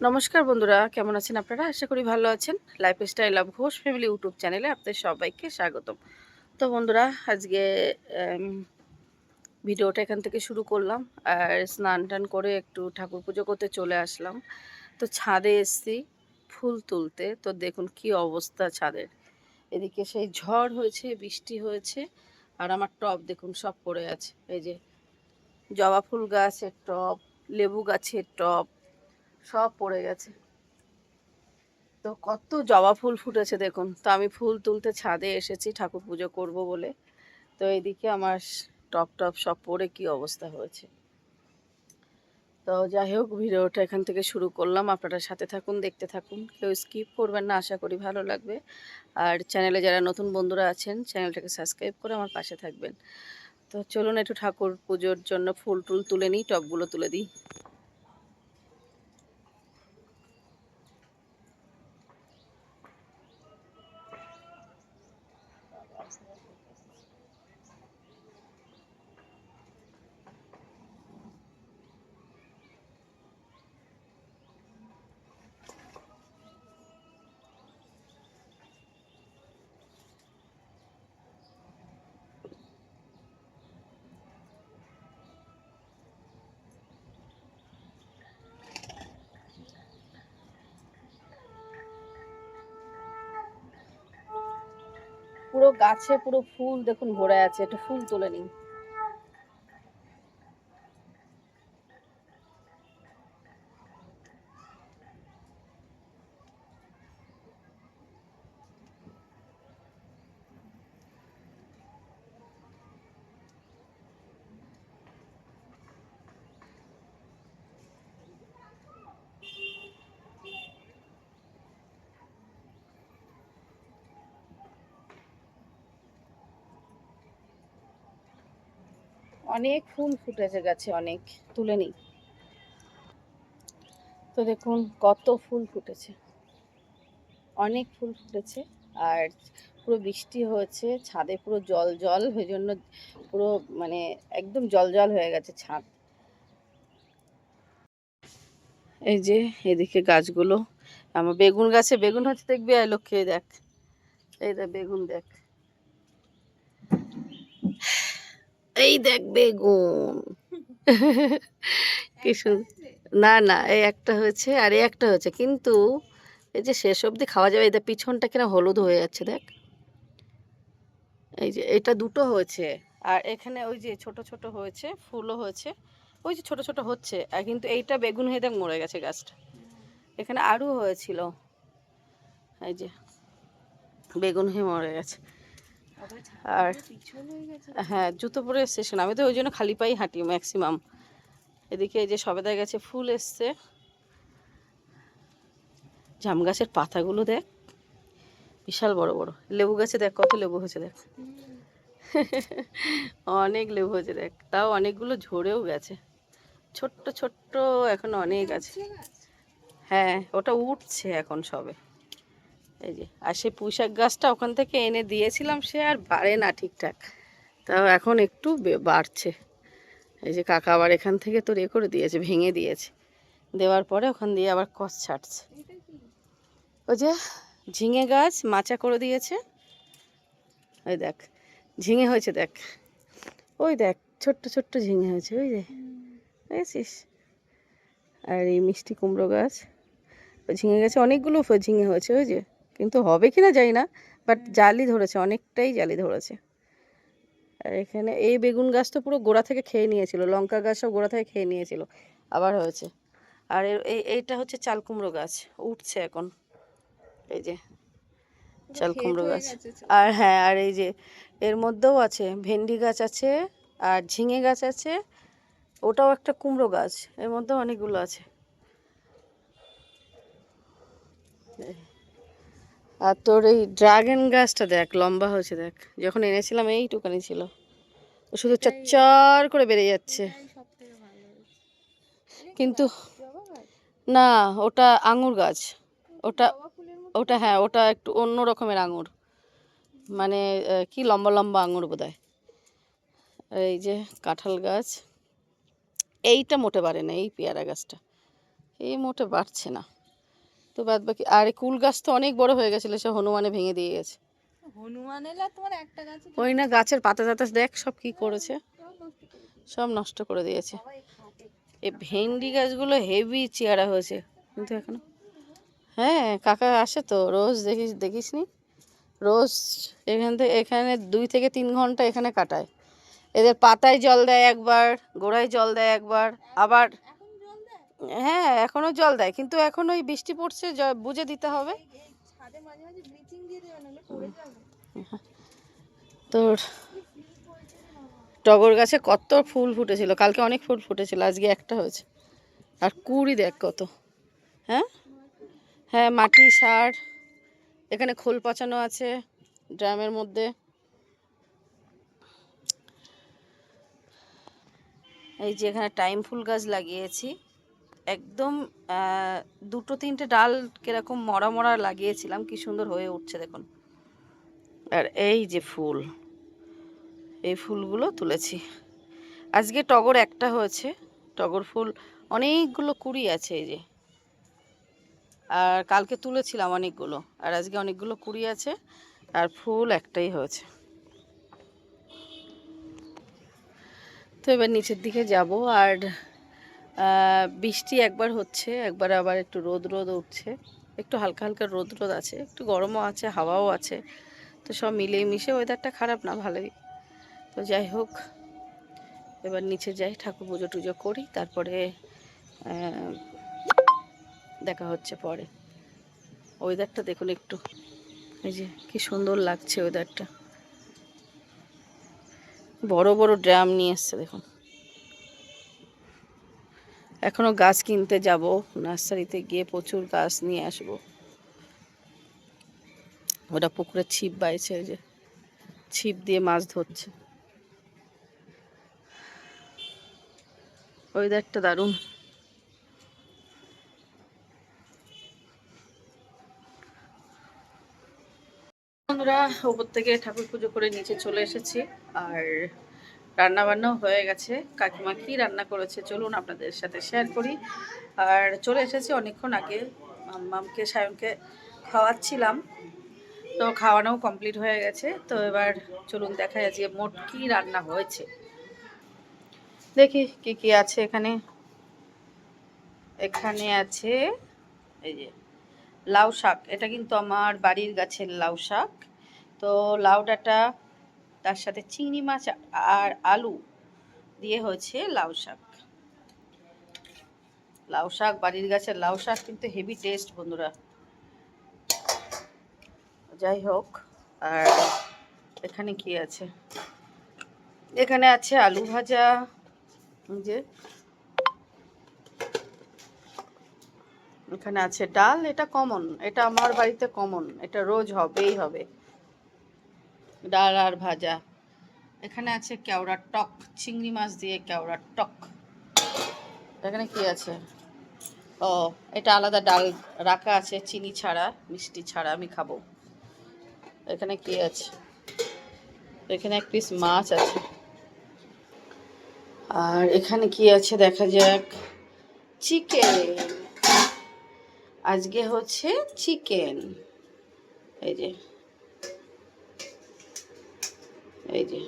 নমস্কার বন্ধুরা, কেমন আছেন আপনারা? আশা করি ভালো আছেন। Lifestyle of Ghosh family YouTube চ্যানেলে আপনাদের সবাইকে স্বাগতম। তো বন্ধুরা, আজকে আম ভিডিওটা এখান থেকে শুরু করলাম। আর স্নান-টান করে একটু ঠাকুর পুজো করতে চলে আসলাম। তো ছাদে এসেছি ফুল তুলতে। তো দেখুন কি অবস্থা ছাদের। এদিকে সেই ঝড় হয়েছে, বৃষ্টি হয়েছে, আর আমার টব দেখুন সব পড়ে আছে। এই যে জবা ফুল গাছের টব, লেবু গাছের টব সব পড়ে গেছে। তো কত জবা ফুল ফুটেছে দেখুন। তো আমি ফুল তুলতে ছাদে এসেছি ঠাকুর পুজো করব বলে। তো এইদিকে আমার টপ টপ সব পড়ে কি অবস্থা হয়েছে। তো যাই হোক, ভিডিওটা এখান থেকে শুরু করলাম। আপনারা সাথে থাকুন, দেখতে থাকুন, কেউ স্কিপ করবেন না, আশা করি ভালো লাগবে। আর চ্যানেলে যারা নতুন বন্ধুরা আছেন চ্যানেলটাকে সাবস্ক্রাইব করে আমার পাশে থাকবেন। তো চলুন একটু ঠাকুর পুজোর জন্য ফুল টুল তুলে নিই, টবগুলো তুলে দিই। পুরো গাছে পুরো ফুল দেখুন ভরে আছে, একটু ফুল তুলে নিই। অনেক ফুল ফুটেছে গাছে, অনেক তুলে নিই। তো দেখুন কত ফুল ফুটেছে, অনেক ফুল ফুটেছে। আর পুরো বৃষ্টি হয়েছে, ছাদে পুরো জল জল, ওই জন্য পুরো মানে একদম জল জল হয়ে গেছে ছাদ। এই যে এদিকে গাছগুলো, আমার বেগুন গাছে বেগুন হচ্ছে, দেখবি আয় লক্ষ্মী, দেখ এই দেখ বেগুন, দেখ এই দেখ বেগুন। কি সুন্দর। না না, এই একটা হয়েছে আর এই একটা হয়েছে, কিন্তু এই যে শেষ অবধি খাওয়া যাবে। এই দেখ পিছনটা কিনা হলুদ হয়ে যাচ্ছে, দেখ এই যে এটা দুটো হয়েছে। আর এখানে ওই যে ছোট ছোট হয়েছে, ফুলও হয়েছে, ওই যে ছোট ছোট হচ্ছে। আর কিন্তু এইটা বেগুন হয়ে দেখ মরে গেছে গাছটা। এখানে আরও হয়েছিল, এই যে বেগুন হয়ে মরে গেছে। আর হ্যাঁ, জুতো পরে স্টেশন, আমি তো ওই জন্য খালি পাই হাঁটি ম্যাক্সিমাম। এদিকে এই যে সবেদা গাছে ফুল এসছে, জাম গাছের পাতাগুলো দেখ বিশাল বড় বড়। লেবু গাছে দেখ কত লেবু হয়েছে, দেখ অনেক লেবু হয়েছে দেখ, তাও অনেকগুলো ঝরেও গেছে, ছোট্ট ছোট্ট এখন অনেক আছে। হ্যাঁ, ওটা উঠছে এখন সবে। এই যে আর সেই পুঁইশাক গাছটা ওখান থেকে এনে দিয়েছিলাম, সে আর বাড়ে না ঠিকঠাক, তাও এখন একটু বাড়ছে। এই যে কাকা আবার এখান থেকে তোর এ করে দিয়েছে, ভেঙে দিয়েছে, দেওয়ার পরে ওখান দিয়ে আবার কষ ছাড়ছে। ওই যে ঝিঙে গাছ মাচা করে দিয়েছে, ওই দেখ ঝিঙে হয়েছে, দেখ ওই দেখ ছোট্ট ছোট্ট ঝিঙে হয়েছে, ওই যে দেখেছিস। আর এই মিষ্টি কুমড়ো গাছ, ঝিঙে গাছে অনেকগুলো ঝিঙে হয়েছে, ওই যে, কিন্তু হবে কি না জানি না, বাট জালি ধরেছে, অনেকটাই জালি ধরেছে। আর এখানে এই বেগুন গাছ তো পুরো গোড়া থেকে খেয়ে নিয়েছিল, লঙ্কা গাছও গোড়া থেকে খেয়ে নিয়েছিল, আবার হয়েছে। আর এইটা হচ্ছে চাল কুমড়ো গাছ, উঠছে এখন, এই যে চাল কুমড়ো গাছ। আর হ্যাঁ, আর এই যে এর মধ্যেও আছে ভেন্ডি গাছ আছে, আর ঝিঙে গাছ আছে, ওটাও একটা কুমড়ো গাছ, এর মধ্যে অনেকগুলো আছে। আর তোর এই ড্রাগন গাছটা দেখ লম্বা হয়েছে, দেখ যখন এনেছিলাম এইটুকানি ছিল, শুধু চচ্চর করে বেড়ে যাচ্ছে। কিন্তু না, ওটা আঙুর গাছ, ওটা ওটা হ্যাঁ, ওটা একটু অন্য রকমের আঙুর, মানে কি লম্বা লম্বা আঙুর বোধহয়। এই যে কাঁঠাল গাছ, এইটা মোটে পারে না, এই পেয়ারা গাছটা, এই মোটে বাড়ছে না। তো বাদ বাকি আর এই কুল গাছ তো অনেক বড় হয়ে গেছিলো, সে হনুমানে ভেঙে দিয়ে গেছে। হনুমান এলা তোমার একটা গাছে ওই না গাছের পাতা টাতা দেখ সব কি করেছে, সব নষ্ট করে দিয়েছে। এই ভেন্ডি গাছগুলো হেভি চেয়ারা হয়েছে কিন্তু এখনো। হ্যাঁ কাকা আসে তো রোজ, দেখিস নি রোজ এখান থেকে এখানে 2 থেকে 3 ঘন্টা এখানে কাটায়। এদের পাতায় জল দেয় একবার, গোড়ায় জল দেয় একবার, আবার হ্যাঁ এখনো জল দেয়, কিন্তু এখন ওই বৃষ্টি পড়ছে বুঝে দিতে হবে। তোর টগর গাছে কত ফুল ফুটেছিল, কালকে অনেক ফুল ফুটেছিল, আজকে একটা হয়েছে। আর কুড়ি দেখ কত। হ্যাঁ হ্যাঁ মাটি সার, এখানে খোল পচানো আছে ড্রামের মধ্যে। এই যে এখানে টাইম ফুল গাছ লাগিয়েছি, একদম 2-3টে ডাল কিরকম মরা মরা লাগিয়েছিলাম, কি সুন্দর হয়ে উঠছে দেখুন। আর এই যে ফুল, এই ফুলগুলো তুলেছি। আজকে টগর একটা হয়েছে, টগর ফুল অনেকগুলো কুড়ি আছে এই যে। আর কালকে তুলেছিলাম অনেকগুলো, আর আজকে অনেকগুলো কুড়ি আছে, আর ফুল একটাই হয়েছে। তো এবার নিচের দিকে যাব। আর বৃষ্টি একবার হচ্ছে, একবার আবার একটু রোদ রোদ উঠছে, একটু হালকা হালকা রোদ রোদ আছে, একটু গরমও আছে, হাওয়াও আছে। তো সব মিলিয়ে মিশে ওয়েদারটা খারাপ না, ভালোই। তো যাই হোক এবার নিচে যাই, ঠাকুর পুজো টুজো করি, তারপরে দেখা হচ্ছে পরে। ওয়েদারটা দেখুন একটু, এই যে কি সুন্দর লাগছে ওয়েদারটা। বড় বড় ড্রাম নিয়ে এসছে দেখুন। এখনো গাছ কিনতে যাব, নার্সারিতে গিয়ে প্রচুর গাছ নিয়ে আসব। ওটা পুকুরে ছিপ বাইছে, ওই যে ছিপ দিয়ে মাছ ধরছে। ওয়েদারটা দারুণ। বন্ধুরা ওপর থেকে ঠাকুর পুজো করে নিচে চলে এসেছি, আর রান্না বান্নাও হয়ে গেছে। কাকিমা কি রান্না করেছে চলুন আপনাদের সাথে শেয়ার করি। আর চলে এসেছি অনেকক্ষণ আগে, মামকে সায়নকে খাওয়াচ্ছিলাম, তো খাওয়ানোও কমপ্লিট হয়ে গেছে। তো এবার চলুন দেখা যায় যে মোট কি রান্না হয়েছে, দেখি কি কি আছে এখানে। এখানে আছে এই যে লাউ শাক, এটা কিন্তু আমার বাড়ির গাছের লাউ শাক। তো লাউ ডাঁটা, তার সাথে চিংড়ি মাছ আর আলু দিয়ে হয়েছে লাউ শাক। লাউ শাক, বাড়ির গাছের লাউ শাক কিন্তু হেভি টেস্ট বন্ধুরা। যাই হোক, আর এখানে কি আছে, এখানে আছে আলু ভাজা, যে এখানে আছে ডাল, এটা কমন, এটা আমার বাড়িতে কমন, এটা রোজ হবেই হবে, ডাল আর ভাজা। এখানে আছে কেওড়ার টক, চিংড়ি মাছ দিয়ে কেওড়ার টক। এখানে কি আছে, ও এটা আলাদা ডাল রাখা আছে, চিনি ছাড়া, মিষ্টি ছাড়া, আমি খাবো। এখানে কি আছে, এখানে এক পিস মাছ আছে। আর এখানে কি আছে দেখা যাক, চিকেন, আজকে হচ্ছে চিকেন। এই যে এই যে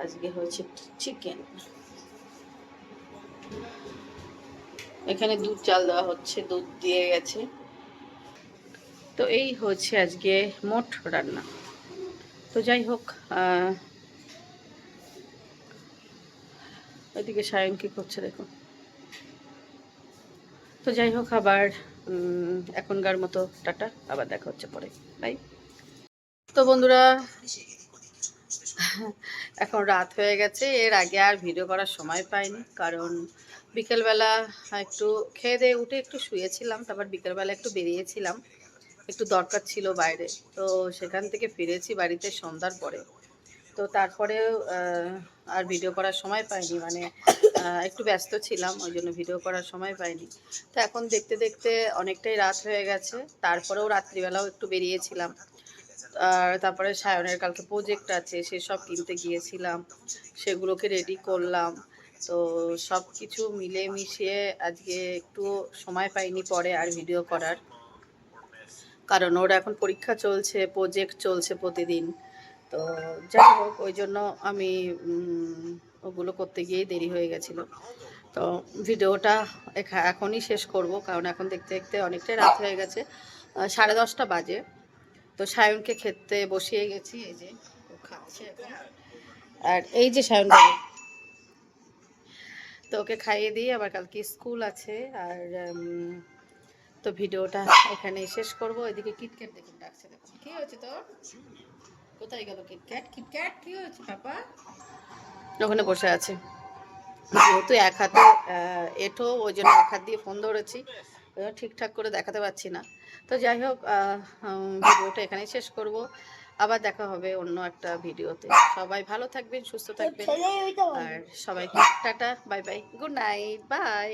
আজকে হচ্ছে চিকেন। এখানে দুধ চাল দেওয়া হচ্ছে, দুধ দিয়ে গেছে। তো এই হচ্ছে আজকে মোট রান্না। তো যাই হোক, ওইদিকে সায়ন কি করছে দেখো। তো যাই হোক, আবার এখনকার মতো টাটা, আবার দেখা হচ্ছে পরে, বাই। তো বন্ধুরা এখন রাত হয়ে গেছে, এর আগে আর ভিডিও করার সময় পাইনি, কারণ বিকেলবেলা একটু খেয়ে দিয়ে উঠে একটু শুয়েছিলাম, তারপর বিকেলবেলা একটু বেরিয়েছিলাম, একটু দরকার ছিল বাইরে। তো সেখান থেকে ফিরেছি বাড়িতে সন্ধ্যার পরে। তো তারপরেও আর ভিডিও করার সময় পাইনি, মানে একটু ব্যস্ত ছিলাম, ওই জন্য ভিডিও করার সময় পাইনি। তো এখন দেখতে দেখতে অনেকটাই রাত হয়ে গেছে, তারপরেও রাত্রিবেলাও একটু বেরিয়েছিলাম। আর তারপরে সায়নের কালকে প্রজেক্ট আছে, সেসব কিনতে গিয়েছিলাম, সেগুলোকে রেডি করলাম। তো সব কিছু মিলে মিশিয়ে আজকে একটু সময় পাইনি পরে আর ভিডিও করার, কারণ ওর এখন পরীক্ষা চলছে, প্রজেক্ট চলছে প্রতিদিন। তো যাই হোক, ওই জন্য আমি ওগুলো করতে গিয়েই দেরি হয়ে গেছিলো। তো ভিডিওটা এখনই শেষ করব, কারণ এখন দেখতে দেখতে অনেকটাই রাত হয়ে গেছে, 10:30 বাজে। তো সায়নকে খেতে বসিয়ে গেছি, এই যে ও খাচ্ছে এখন। আর এই যে সায়ন বাবু, তো ওকে খাইয়ে দিয়ে আবার কালকে স্কুল আছে। আর তো ভিডিওটা এখানেই শেষ করব। এদিকে কিটক্যাট দেখুন ডাকছে, দেখুন কি হয়েছে তোর, কোথায় গেল কিটক্যাট? কিটক্যাট কি হয়েছে পাপা? ওখানে বসে আছে, যেহেতু এক হাতে এঁঠো, ওই জন্য এক হাত দিয়ে ফোন ধরেছি, ঠিকঠাক করে দেখাতে পারছি না। তো যাই হোক, ভিডিওটা এখানেই শেষ করব। আবার দেখা হবে অন্য একটা ভিডিওতে। সবাই ভালো থাকবেন, সুস্থ থাকবেন, আর সবাইকে tata, bye bye, good night, by.